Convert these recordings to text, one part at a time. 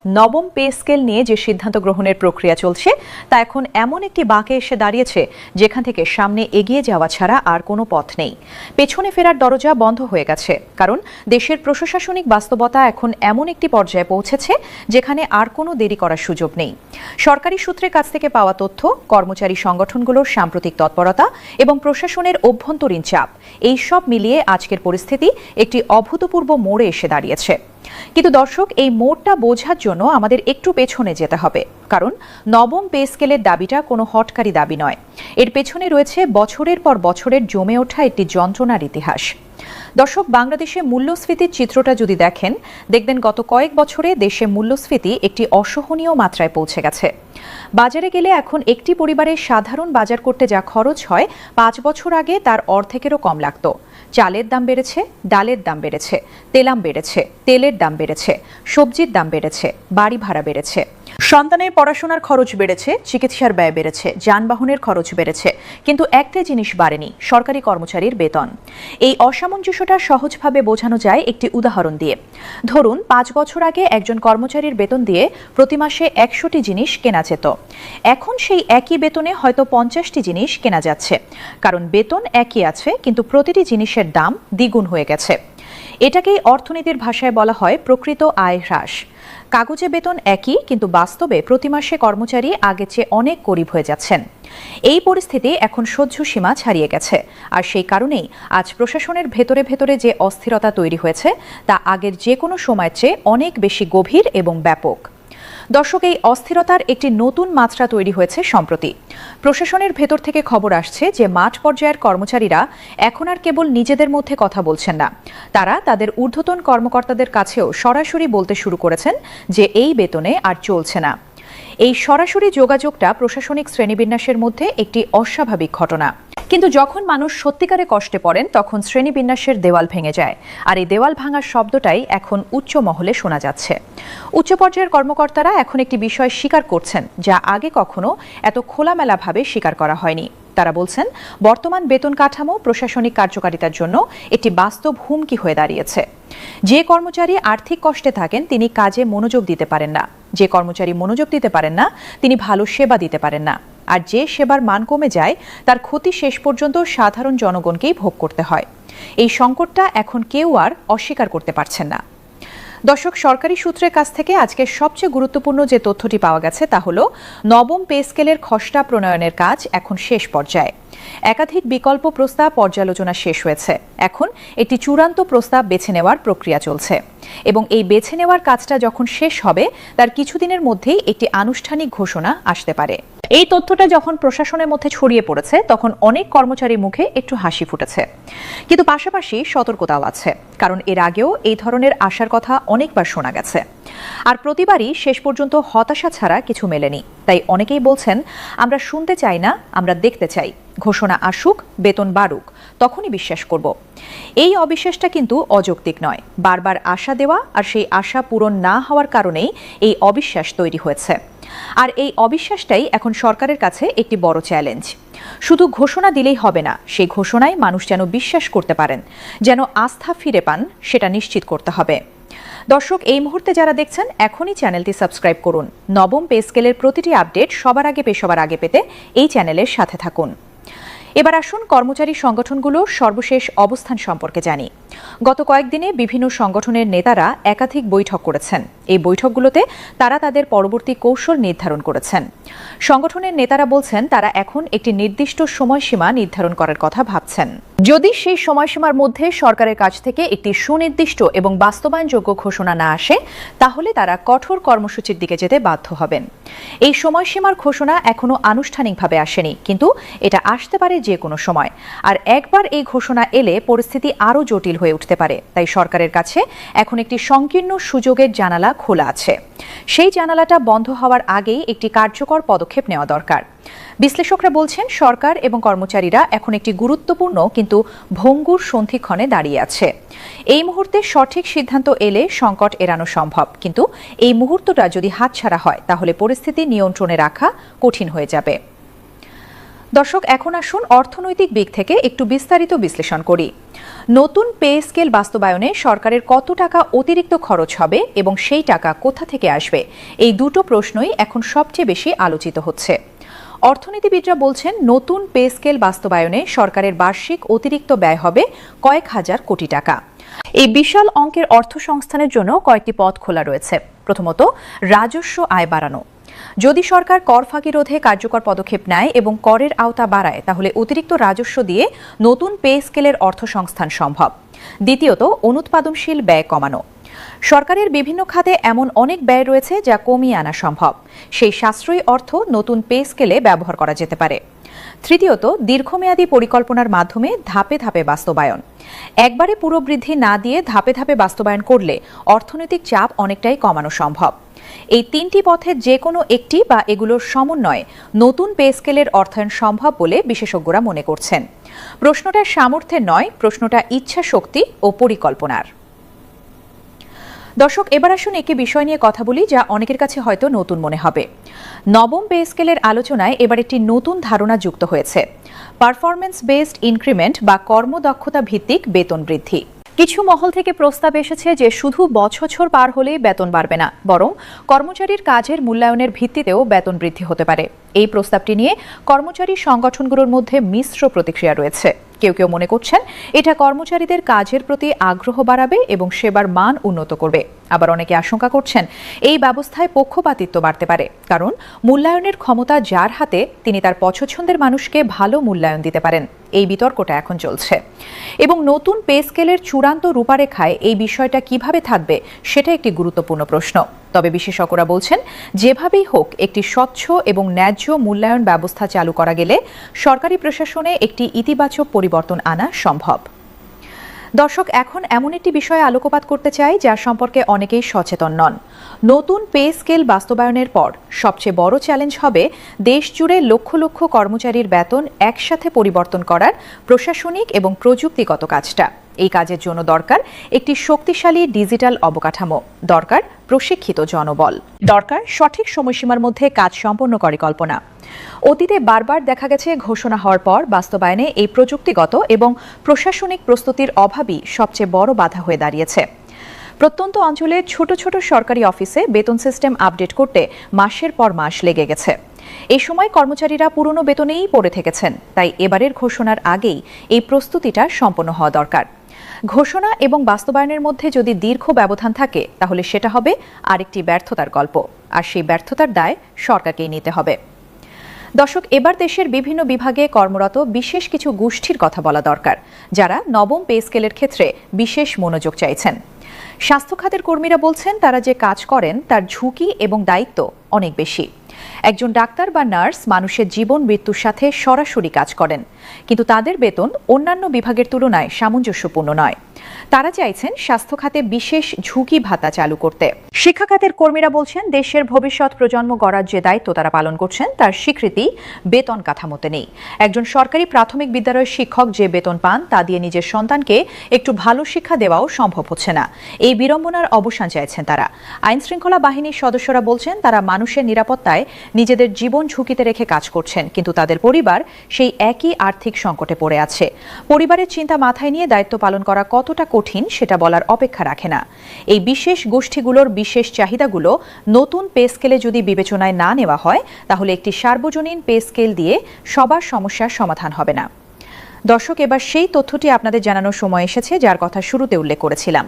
নবম pay scale নিয়ে যে সিদ্ধান্ত গ্রহণের প্রক্রিয়া চলছে তা এখন এমন একটি বাঁকে এসে দাঁড়িয়েছে যেখান থেকে সামনে এগিয়ে যাওয়া ছাড়া আর কোনো পথ নেই। পেছনে ফেরার দরজা বন্ধ হয়ে গেছে, কারণ দেশের প্রশাসনিক বাস্তবতা এখন এমন একটি পর্যায়ে পৌঁছেছে যেখানে আর কোনো দেরি করার সুযোগ নেই। সরকারি সূত্রের কাছ থেকে পাওয়া তথ্য, কর্মচারী সংগঠনগুলোর সাম্প্রতিক তৎপরতা এবং প্রশাসনের অভ্যন্তরীণ চাপ, এই সব মিলিয়ে আজকের পরিস্থিতি একটি অভূতপূর্ব মোড়ে এসে দাঁড়িয়েছে। কিন্তু দর্শক, এই মোড়টা বোঝার জন্য আমাদের একটু পেছনে যেতে হবে, কারণ নবম পে স্কেলের দাবিটা কোনো হঠকারী দাবি নয়। এর পেছনে রয়েছে বছরের পর বছরের জমে ওঠা একটি যন্ত্রণার ইতিহাস। দর্শক, বাংলাদেশে মূল্যস্ফীতির চিত্রটা যদি দেখবেন গত কয়েক বছরে দেশে মূল্যস্ফীতি একটি অসহনীয় মাত্রায় পৌঁছে গেছে। বাজারে গেলে এখন একটি পরিবারের সাধারণ বাজার করতে যা খরচ হয় 5 বছর আগে তার অর্ধেকেরও কম লাগত। চালের দাম বেড়েছে, ডালের দাম বেড়েছে, তেলাম বেড়েছে, তেলের দাম বেড়েছে, সবজির দাম বেড়েছে, বাড়ি ভাড়া বেড়েছে, সন্তানের পড়াশোনার খরচ বেড়েছে, চিকিৎসার ব্যয় বেড়েছে, যানবাহনের খরচ বেড়েছে, কিন্তু একটা জিনিস বাড়েনি, সরকারি কর্মচারীর বেতন। এই অসামঞ্জস্যটা সহজভাবে বোঝানো যায় একটি উদাহরণ দিয়ে। ধরুন, 5 বছর আগে একজন কর্মচারীর বেতন দিয়ে প্রতি মাসে 100টি জিনিস কেনা যেত। এখন সেই একই বেতনে হয়তো 50টি জিনিস কেনা যাচ্ছে, কারণ বেতন একই আছে কিন্তু প্রতিটি জিনিসের দাম দ্বিগুণ হয়ে গেছে। এটাকেই অর্থনীতির ভাষায় বলা হয় প্রকৃত আয় হ্রাস। কাগজে বেতন একই, কিন্তু বাস্তবে প্রতি মাসে কর্মচারী আগের চেয়ে অনেক গরিব হয়ে যাচ্ছেন। এই পরিস্থিতি এখন সহ্য সীমা ছাড়িয়ে গেছে, আর সেই কারণেই আজ প্রশাসনের ভেতরে ভেতরে যে অস্থিরতা তৈরি হয়েছে তা আগের যে কোনো সময়ের চেয়ে অনেক বেশি গভীর এবং ব্যাপক। দর্শক, এই অস্থিরতার একটি নতুন মাত্রা তৈরি হয়েছে সম্প্রতি। প্রশাসনের ভেতর থেকে খবর আসছে যে মাঠ পর্যায়ের কর্মচারীরা এখন আর কেবল নিজেদের মধ্যে কথা বলছেন না, তারা তাদের ঊর্ধ্বতন কর্মকর্তাদের কাছেও সরাসরি বলতে শুরু করেছেন যে এই বেতনে আর চলছে না। এই সরাসরি যোগাযোগটা প্রশাসনিক শ্রেণীবিন্যাসের মধ্যে একটি অস্বাভাবিক ঘটনা। কিন্তু যখন মানুষ সত্যিকারে কষ্টে পড়েন তখন শ্রেণীবিন্যাসের দেওয়াল ভেঙে যায়, আর এই দেওয়াল ভাঙার শব্দটাই এখন উচ্চ মহলে শোনা যাচ্ছে। উচ্চ পর্যায়ের কর্মকর্তারা এখন একটি বিষয় স্বীকার করছেন যা আগে কখনো এত খোলামেলাভাবে স্বীকার করা হয়নি। তারা বলছেন, বর্তমান বেতন কাঠামো প্রশাসনিক কার্যকারিতার জন্য একটি বাস্তব হুমকি হয়ে দাঁড়িয়েছে। যে কর্মচারী আর্থিক কষ্টে থাকেন তিনি কাজে মনোযোগ দিতে পারেন না, যে কর্মচারী মনোযোগ দিতে পারেন না তিনি ভালো সেবা দিতে পারেন না, আর যে সেবার মান কমে যায় তার ক্ষতি শেষ পর্যন্ত সাধারণ জনগণকেই ভোগ করতে হয়। এই সংকটটা এখন কেউ আর অস্বীকার করতে পারছেন না। দর্শক, সরকারি সূত্রের কাছ থেকে আজকে সবচেয়ে গুরুত্বপূর্ণ যে তথ্যটি পাওয়া গেছে তা হলো নবম পে স্কেলের খসড়া প্রণয়নের কাজ এখন শেষ পর্যায়ে। একাধিক বিকল্প প্রস্তাব পর্যালোচনা শেষ হয়েছে। এখন একটি চূড়ান্ত প্রস্তাব বেছে নেওয়ার প্রক্রিয়া চলছে, এবং এই বেছে নেওয়ার কাজটা যখন শেষ হবে তার কিছুদিনের মধ্যেই একটি আনুষ্ঠানিক ঘোষণা আসতে পারে। এই তথ্যটা যখন প্রশাসনের মধ্যে ছড়িয়ে পড়েছে তখন অনেক কর্মচারীর মুখে একটু হাসি ফুটেছে, কিন্তু পাশাপাশি সতর্কতাও আছে, কারণ এর আগেও এই ধরনের আশার কথা অনেকবার শোনা গেছে, আর প্রতিবারই শেষ পর্যন্ত হতাশা ছাড়া কিছু মেলেনি। তাই অনেকেই বলছেন, আমরা শুনতে চাই না, আমরা দেখতে চাই, ঘোষণা আসুক, বেতন বাড়ুক, তখনই বিশ্বাস করব। এই অবিশ্বাসটা কিন্তু অযৌক্তিক নয়। বারবার আশা দেওয়া আর সেই আশা পূরণ না হওয়ার কারণেই এই অবিশ্বাস তৈরি হয়েছে, আর এই অবিশ্বাসটাই এখন সরকারের কাছে একটি বড় চ্যালেঞ্জ। শুধু ঘোষণা দিলেই হবে না, সেই ঘোষণায় মানুষ যেন বিশ্বাস করতে পারেন, যেন আস্থা ফিরে পান, সেটা নিশ্চিত করতে হবে। দর্শক, এই মুহূর্তে যারা দেখছেন এখনই চ্যানেলটি সাবস্ক্রাইব করুন। নবম পে স্কেলের প্রতিটি আপডেট সবার আগে পেতে এই চ্যানেলের সাথে থাকুন। এবার আসুন কর্মচারী সংগঠনগুলোর সর্বশেষ অবস্থান সম্পর্কে জানি। গত কয়েকদিনে বিভিন্ন সংগঠনের নেতারা একাধিক বৈঠক করেছেন। এই বৈঠকগুলোতে তারা তাদের পরবর্তী কৌশল নির্ধারণ করেছেন। সংগঠনের নেতারা বলছেন তারা এখন একটি নির্দিষ্ট সময়সীমা নির্ধারণ করার কথা ভাবছেন। যদি সেই সময়সীমার মধ্যে সরকারের কাছ থেকে একটি সুনির্দিষ্ট এবং বাস্তবায়নযোগ্য ঘোষণা না আসে তাহলে তারা কঠোর কর্মসূচির দিকে যেতে বাধ্য হবেন। এই সময়সীমার ঘোষণা এখনো আনুষ্ঠানিকভাবে আসেনি, কিন্তু এটা আসতে পারে যে কোনো সময়, আর একবার এই ঘোষণা এলে পরিস্থিতি আরও জটিল হয়ে উঠতে পারে। তাই সরকারের কাছে এখন একটি সংকীর্ণ সুযোগের জানালা খোলা আছে। সেই জানালাটা বন্ধ হওয়ার আগেই একটি কার্যকর পদক্ষেপ নেওয়া দরকার। বিশ্লেষকরা বলছেন, সরকার এবং কর্মচারীরা এখন একটি গুরুত্বপূর্ণ কিন্তু ভঙ্গুর সন্ধিক্ষণে দাঁড়িয়ে আছে। এই মুহূর্তে সঠিক সিদ্ধান্ত এলে সংকট এড়ানো সম্ভব, কিন্তু এই মুহূর্তটা যদি হাতছাড়া হয় তাহলে পরিস্থিতি নিয়ন্ত্রণে রাখা কঠিন হয়ে যাবে। দর্শক, এখন আসুন অর্থনৈতিক দিক থেকে একটু বিস্তারিত বিশ্লেষণ করি। নতুন পে স্কেল বাস্তবায়নে সরকারের কত টাকা অতিরিক্ত খরচ হবে এবং সেই টাকা কোথা থেকে আসবে, এই দুটো প্রশ্নই এখন সবচেয়ে বেশি আলোচিত হচ্ছে। অর্থনীতিবিদরা বলছেন, নতুন পে স্কেল বাস্তবায়নে সরকারের বার্ষিক অতিরিক্ত ব্যয় হবে কয়েক হাজার কোটি টাকা। এই বিশাল অঙ্কের অর্থ সংস্থানের জন্য কয়েকটি পথ খোলা রয়েছে। প্রথমত, রাজস্ব আয় বাড়ানো। যদি সরকার কর ফাঁকি রোধে কার্যকর পদক্ষেপ নেয় এবং করের আওতা বাড়ায়, তাহলে অতিরিক্ত রাজস্ব দিয়ে নতুন পে স্কেলের অর্থ সংস্থান সম্ভব। দ্বিতীয়ত, অনুৎপাদনশীল ব্যয় কমানো। সরকারের বিভিন্ন খাতে এমন অনেক ব্যয় রয়েছে যা কমিয়ে আনা সম্ভব। সেই সাশ্রয়ী অর্থ নতুন পে স্কেলে ব্যবহার করা যেতে পারে। তৃতীয়ত, দীর্ঘমেয়াদী পরিকল্পনার মাধ্যমে ধাপে ধাপে বাস্তবায়ন। একবারে পুরো বৃদ্ধি না দিয়ে ধাপে ধাপে বাস্তবায়ন করলে অর্থনৈতিক চাপ অনেকটাই কমানো সম্ভব। এই তিনটি পথের যে কোনো একটি বা এগুলোর সমন্বয়ে নতুন পে স্কেলের অর্থায়ন সম্ভব বলে বিশেষজ্ঞরা মনে করছেন। প্রশ্নটা সামর্থ্যের নয়, প্রশ্নটা ইচ্ছা শক্তি ও পরিকল্পনার। দর্শক, এবার আসুন একটি বিষয় নিয়ে কথা বলি যা অনেকের কাছে হয়তো নতুন মনে হবে। নবম পে স্কেলের আলোচনায় এবার একটি নতুন ধারণা যুক্ত হয়েছে, পারফরমেন্স বেসড ইনক্রিমেন্ট বা কর্মদক্ষতা ভিত্তিক বেতন বৃদ্ধি। কিছু মহল থেকে প্রস্তাব এসেছে যে শুধু বছর পার হলেই বেতন বাড়বে না, বরং কর্মচারীর কাজের মূল্যায়নের ভিত্তিতেও বেতন বৃদ্ধি হতে পারে। এই প্রস্তাবটি নিয়ে কর্মচারী সংগঠনগুলোর মধ্যে মিশ্র প্রতিক্রিয়া রয়েছে। কেউ কেউ মনে করছেন এটা কর্মচারীদের কাজের প্রতি আগ্রহ বাড়াবে এবং সেবার মান উন্নত করবে। আবার অনেকে আশঙ্কা করছেন এই ব্যবস্থায় পক্ষপাতিত্ব বাড়তে পারে, কারণ মূল্যায়নের ক্ষমতা যার হাতে তিনি তার পছন্দের মানুষকে ভালো মূল্যায়ন দিতে পারেন। এই বিতর্কটা এখন চলছে এবং নতুন পে স্কেলের চূড়ান্ত রূপরেখায় এই বিষয়টা কিভাবে থাকবে সেটা একটি গুরুত্বপূর্ণ প্রশ্ন। তবে বিশেষজ্ঞরা বলছেন, যেভাবেই হোক একটি স্বচ্ছ এবং ন্যায্য মূল্যায়ন ব্যবস্থা চালু করা গেলে সরকারি প্রশাসনে একটি ইতিবাচক পরিবর্তন আনা সম্ভব। দর্শক, এখন এমন একটি বিষয়ে আলোকপাত করতে চাই যা সম্পর্কে অনেকেই সচেতন নন। নতুন পে স্কেল বাস্তবায়নের পর সবচেয়ে বড় চ্যালেঞ্জ হবে দেশ জুড়ে লক্ষ লক্ষ কর্মচারীর বেতন একসাথে পরিবর্তন করার প্রশাসনিক এবং প্রযুক্তিগত কাজটা। এই কাজের জন্য দরকার একটি শক্তিশালী ডিজিটাল অবকাঠামো, দরকার প্রশিক্ষিত জনবল, দরকার সঠিক সময়সীমার মধ্যে কাজ সম্পন্ন পরিকল্পনা। অতীতে বারবার দেখা গেছে ঘোষণা হওয়ার পর বাস্তবায়নে এই প্রযুক্তিগত এবং প্রশাসনিক প্রস্তুতির অভাবই সবচেয়ে বড় বাধা হয়ে দাঁড়িয়েছে। প্রত্যন্ত অঞ্চলে ছোট ছোট সরকারি অফিসে বেতন সিস্টেম আপডেট করতে মাসের পর মাস লেগে গেছে। এই সময় কর্মচারীরা পুরনো বেতনেই পড়ে থেকেছেন। তাই এবারের ঘোষণার আগেই এই প্রস্তুতিটা সম্পন্ন হওয়া দরকার। ঘোষণা এবং বাস্তবায়নের মধ্যে যদি দীর্ঘ ব্যবধান থাকে, তাহলে সেটা হবে আরেকটি ব্যর্থতার গল্প, আর সেই ব্যর্থতার দায় সরকারকেই নিতে হবে। দর্শক, এবার দেশের বিভিন্ন বিভাগে কর্মরত বিশেষ কিছু গোষ্ঠীর কথা বলা দরকার, যারা নবম পে স্কেলের ক্ষেত্রে বিশেষ মনোযোগ চাইছেন। স্বাস্থ্য খাতের কর্মীরা বলছেন, তারা যে কাজ করেন তার ঝুঁকি এবং দায়িত্ব অনেক বেশি। একজন ডাক্তার বা নার্স মানুষের জীবন মৃত্যুর সাথে সরাসরি কাজ করেন, কিন্তু তাদের বেতন অন্যান্য বিভাগের তুলনায় সামঞ্জস্যপূর্ণ নয়। তারা চাইছেন স্বাস্থ্য খাতে বিশেষ ঝুঁকি ভাতা চালু করতে। শিক্ষা খাতের কর্মীরা বলছেন, দেশের ভবিষ্যৎ প্রজন্ম গড়ার যে দায়িত্ব তারা পালন করছেন তার স্বীকৃতি বেতন কাঠামোতে নেই। একজন সরকারি প্রাথমিক বিদ্যালয়ের শিক্ষক যে বেতন পান তা দিয়ে নিজের সন্তানকে একটু ভালো শিক্ষা দেওয়াও সম্ভব হচ্ছে না। এই বিড়ম্বনার অবসান চাইছেন তারা। আইন শৃঙ্খলা বাহিনীর সদস্যরা বলছেন, তারা মানুষের নিরাপত্তায় নিজেদের জীবন ঝুঁকিতে রেখে কাজ করছেন, কিন্তু তাদের পরিবার সেই একই আর্থিক সংকটে পড়ে আছে। পরিবারের চিন্তা মাথায় নিয়ে দায়িত্ব পালন করা কতটা কঠিন সেটা বলার অপেক্ষা রাখে না। এই বিশেষ গোষ্ঠীগুলোর বিশেষ চাহিদাগুলো নতুন পে স্কেলে যদি বিবেচনায় না নেওয়া হয়, তাহলে একটি সার্বজনীন পে স্কেল দিয়ে সবার সমস্যার সমাধান হবে না। দর্শক, এবার সেই তথ্যটি আপনাদের জানানোর সময় এসেছে যার কথা শুরুতে উল্লেখ করেছিলাম।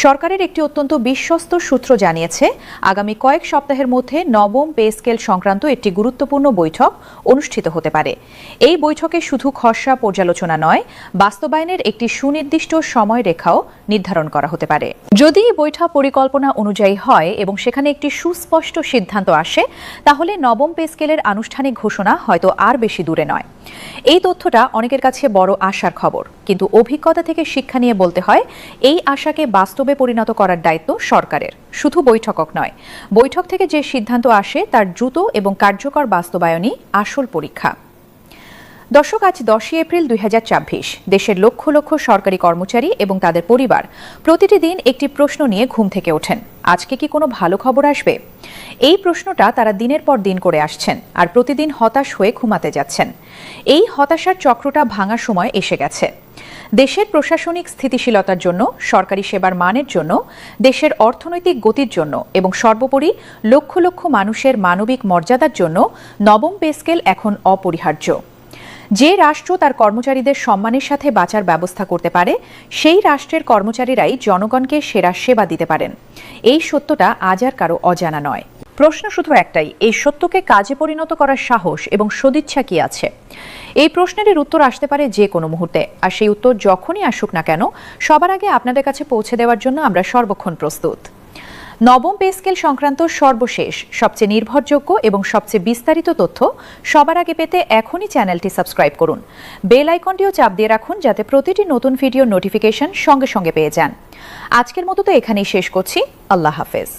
সরকারের একটি অত্যন্ত বিশ্বস্ত সূত্র জানিয়েছে, আগামী কয়েক সপ্তাহের মধ্যে নবম পে স্কেল সংক্রান্ত একটি গুরুত্বপূর্ণ বৈঠক অনুষ্ঠিত হতে পারে। এই বৈঠকে শুধু খসড়া পর্যালোচনা নয়, বাস্তবায়নের একটি সুনির্দিষ্ট সময়রেখাও নির্ধারণ করা হতে পারে। যদি এই বৈঠক পরিকল্পনা অনুযায়ী হয় এবং সেখানে একটি সুস্পষ্ট সিদ্ধান্ত আসে, তাহলে নবম পে স্কেলের আনুষ্ঠানিক ঘোষণা হয়তো আর বেশি দূরে নয়। এই তথ্যটা অনেকের কাছে বড় আশার খবর, কিন্তু অভিজ্ঞতা থেকে শিক্ষা নিয়ে বলতে হয়, এই আশাকে বাস্তবে পরিণত করার দায়িত্ব সরকারের, শুধু বৈঠকক নয়। বৈঠক থেকে যে সিদ্ধান্ত আসে তার দ্রুত এবং কার্যকর বাস্তবায়নই আসল পরীক্ষা। দর্শক, আজ 10 এপ্রিল 2024। দেশের লক্ষ লক্ষ সরকারি কর্মচারী এবং তাদের পরিবার প্রতিটি দিন একটি প্রশ্ন নিয়ে ঘুম থেকে ওঠেন। আজকে কি কোনো ভালো খবর আসবে? এই প্রশ্নটা তারা দিনের পর দিন করে আসছেন আর প্রতিদিন হতাশ হয়ে ঘুমাতে যাচ্ছেন। এই হতাশার চক্রটা ভাঙার সময় এসে গেছে। দেশের প্রশাসনিক স্থিতিশীলতার জন্য, সরকারি সেবার মানের জন্য, দেশের অর্থনৈতিক গতির জন্য এবং সর্বোপরি লক্ষ লক্ষ মানুষের মানবিক মর্যাদার জন্য নবম পে স্কেল এখন অপরিহার্য। যে রাষ্ট্র তার কর্মচারীদের সম্মানের সাথে বাঁচার ব্যবস্থা করতে পারে, সেই রাষ্ট্রের কর্মচারীরাই জনগণকে সেরা সেবা দিতে পারেন। এই সত্যটা আজ আর কারো অজানা নয়। প্রশ্ন শুধু একটাই, এই সত্যকে কাজে পরিণত করার সাহস এবং সদিচ্ছা কি আছে? এই প্রশ্নের উত্তর আসতে পারে যে কোনো মুহূর্তে, আর সেই উত্তর যখনই আসুক না কেন, সবার আগে আপনাদের কাছে পৌঁছে দেওয়ার জন্য আমরা সর্বক্ষণ প্রস্তুত। নবম পে স্কেল সংক্রান্ত সর্বশেষ, সবচেয়ে নির্ভরযোগ্য এবং সবচেয়ে বিস্তারিত তথ্য সবার আগে পেতে এখনই চ্যানেলটি সাবস্ক্রাইব করুন। বেল আইকনটিও চাপ দিয়ে রাখুন যাতে প্রতিটি নতুন ভিডিওর নোটিফিকেশন সঙ্গে সঙ্গে পেয়ে যান। আজকের মতো তো এখানেই শেষ করছি। আল্লাহ হাফেজ।